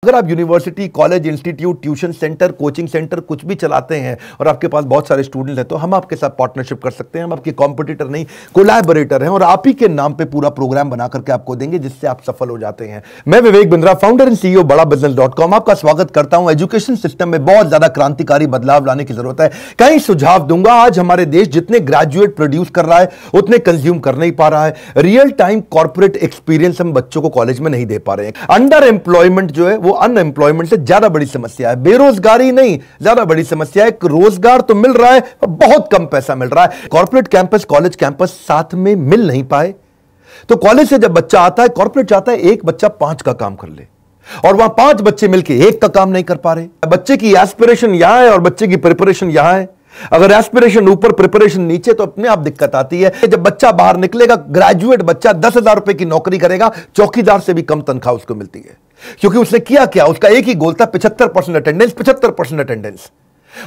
अगर आप university, college, institute, tuition centre, coaching centre कुछ भी चलाते हैं और आपके पास बहुत सारे स्टूडेंट हैं, तो हम आपके साथ पार्टनरशिप कर सकते हैं। हम आपके कॉम्पिटिटर नहीं, कोलैबोरेटर हैं और आप ही के नाम पे पूरा प्रोग्राम बना करके आपको देंगे जिससे आप सफल हो जाते हैं। मैं Vivek Bindra, founder and CEO बड़ाबिजनेस.com, आपका स्वागत करता हूं। एजुकेशन सिस्टम में बहुत ज्यादा क्रांतिकारी बदलाव लाने की जरूरत है। कई सुझाव दूंगा। आज हमारे देश जितने ग्रेजुएट प्रोड्यूस कर रहा है उतने कंज्यूम कर नहीं पा रहा है। रियल टाइम कॉर्पोरेट एक्सपीरियंस हम बच्चों को कॉलेज में नहीं दे पा रहे हैं। अंडर एम्प्लॉयमेंट जो है वो अनएम्प्लॉयमेंट से ज्यादा बड़ी समस्या है। बेरोजगारी नहीं, ज्यादा बड़ी समस्या है। रोजगार तो मिल रहा है, बहुत कम पैसा मिल रहा है। कॉर्पोरेट कैंपस, कॉलेज कैंपस साथ में मिल नहीं पाए। तो कॉलेज से जब बच्चा आता है, कॉर्पोरेट चाहता है एक बच्चा 5 का काम कर ले, और वहां 5 बच्चे मिलकर एक का काम नहीं कर पा रहे। बच्चे की एस्पिरेशन यहां है और बच्चे की प्रिपरेशन यहां है। अगर एस्पिरेशन ऊपर, प्रिपरेशन नीचे, तो अपने आप दिक्कत आती है। जब बच्चा बाहर निकलेगा, ग्रेजुएट बच्चा 10,000 रुपए की नौकरी करेगा, चौकीदार से भी कम तनख्वाह उसको मिलती है। क्योंकि उसने किया क्या, उसका एक ही गोल था, 75% अटेंडेंस, 75% अटेंडेंस।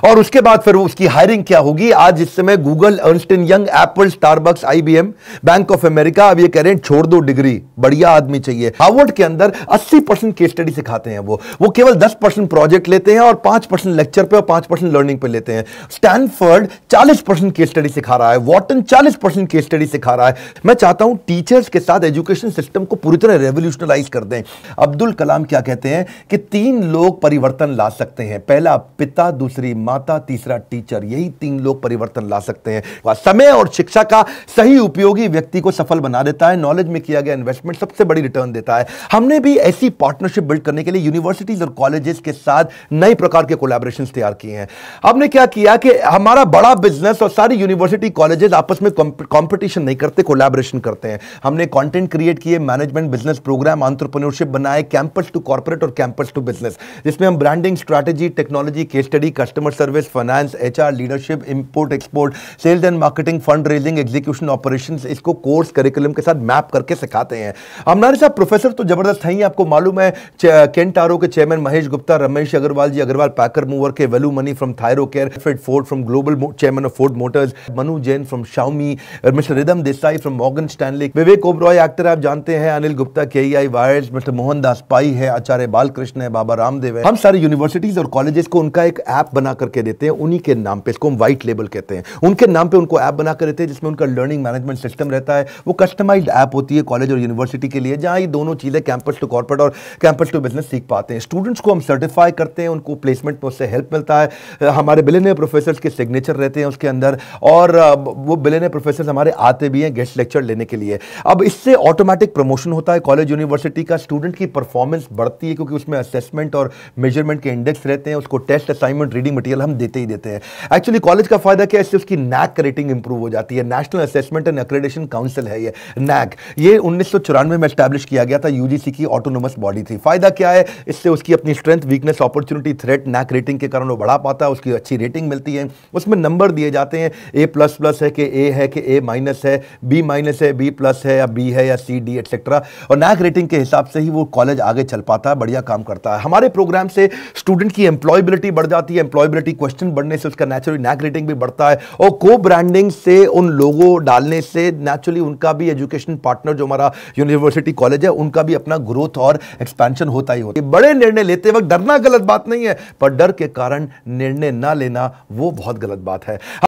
और उसके बाद फिर उसकी हायरिंग क्या होगी। आज इस समय Google, Ernst and young, Apple, Starbucks, IBM, bank of America अब ये कह रहे हैं छोड़ दो डिग्री, बढ़िया आदमी चाहिए। हार्वर्ड के अंदर 80% केस स्टडी सिखाते हैं। वो केवल 10% प्रोजेक्ट लेते हैं और 5% लेक्चर पे और 5% लर्निंग पे लेते हैं। स्टैनफोर्ड 40% केस स्टडी सिखा रहा है। वॉटन 40% केस स्टडी सिखा रहा है। मैं चाहता हूं टीचर्स के साथ एजुकेशन सिस्टम को पूरी तरह रेवोल्यूशनलाइज कर दें। अब्दुल कलाम क्या कहते हैं कि 3 लोग परिवर्तन ला सकते हैं, पहला पिता, दूसरी माता, तीसरा टीचर। यही 3 लोग परिवर्तन ला सकते हैं। समय और शिक्षा का सही उपयोगी व्यक्ति को सफल बना देता है। नॉलेज में किया गया इन्वेस्टमेंट सबसे बड़ी रिटर्न देता है। हमने भी ऐसी पार्टनरशिप बिल्ड करने के लिए यूनिवर्सिटीज और कॉलेजेस के साथ नए प्रकार के कोलैबोरेशंस तैयार किए हैं। हमने क्या किया कि हमारा बड़ा बिजनेस और सारी यूनिवर्सिटी कॉलेजेस आपस में कंपटीशन नहीं करते, कोलैबोरेशन करते हैं। हमने कंटेंट क्रिएट किए, मैनेजमेंट बिजनेस प्रोग्राम, एंटरप्रेन्योरशिप बनाए, कैंपस टू कॉर्पोरेट और कैंपस टू बिजनेस, जिसमें हम branding, strategy, technology, case study, customer service, finance, HR, leadership, import export, sales and marketing, fund raising, execution, operations, इसको course curriculum के साथ map करके सिखाते हैं। हमारे साथ प्रोफेसर तो जबरदस्त हैं ही। आपको मालूम है केंटारो के chairman Mahesh Gupta, Ramesh Agarwal ji, Agarwal packer mover के, Velumani from Thyrocare, Fred Ford from global chairman of Ford Motors, Manu Jain from Xiaomi, mister Ridham Desai from Morgan Stanley, Vivek Oberoi actor आप जानते हैं, Anil Gupta KEI wires, mister Mohandas Pai है, आचार्य बालकृष्ण है, बाबा रामदेव है। हम सारे यूनिवर्सिटीज और कॉलेजेस को उनका एक ऐप बना करके देते हैं, उन्हीं के नाम पे, इसको हम व्हाइट लेबल कहते हैं। उनके नाम पे उनको ऐप बना कर देते हैं जिसमें उनका लर्निंग मैनेजमेंट सिस्टम रहता है। वो कस्टमाइज्ड ऐप होती है कॉलेज और यूनिवर्सिटी के लिए, जहां ये दोनों चीजें कैंपस टू कॉर्पोरेट और कैंपस टू बिजनेस सीख पाते हैं। स्टूडेंट्स को हम सर्टिफाई करते हैं, उनको प्लेसमेंट में उससे हेल्प मिलता है। हमारे बिलियनियर प्रोफेसर्स के सिग्नेचर रहते हैं उसके अंदर, और वो बिलियनियर प्रोफेसर्स हमारे आते भी हैं गेस्ट लेक्चर लेने के लिए। अब इससे ऑटोमेटिक प्रमोशन होता है कॉलेज यूनिवर्सिटी का, स्टूडेंट की परफॉर्मेंस बढ़ती है क्योंकि उसमें असेसमेंट और मेजरमेंट के इंडेक्स रहते हैं। उसको टेस्ट, असाइनमेंट, रीडिंग मटेरियल हम देते ही देते हैं। एक्चुअली कॉलेज का फायदा क्या है, इससे उसकी NAAC रेटिंग इंप्रूव हो जाती है। National assessment and accreditation council है ये NAAC। ये 1994 में एस्टैब्लिश किया गया था, UGC की ऑटोनोमस बॉडी थी। फायदा क्या है, इससे उसकी अपनी strength, weakness, opportunity, threat NAAC rating के कारण वो बढ़ा पाता है, उसकी अच्छी रेटिंग मिलती है। उसमें नंबर दिए जाते हैं, A++ है कि A है कि A- है, B- है, B+ है या B है या C, D एटसेट्रा। और NAAC रेटिंग के हिसाब से ही वो कॉलेज आगे चल पाता है, बढ़िया काम करता है। हमारे प्रोग्राम से स्टूडेंट की एम्प्लॉयबिलिटी बढ़ जाती है। एम्प्लॉयबिलिटी क्वेश्चन बढ़ने से उसका नेचुरली NAAC रेटिंग भी बढ़ता है, और को ब्रांडिंग से, उन लोगों डालने से नेचुरली उनका भी एजुकेशन पार्टनर जो हमारा यूनिवर्सिटी कॉलेज है, उनका भी अपना ग्रोथ और एक्सपेंशन होता ही होता है। बड़े निर्णय लेते वक्त डरना गलत बात नहीं है, पर डर के कारण निर्णय ना लेना वो बहुत गलत बात है।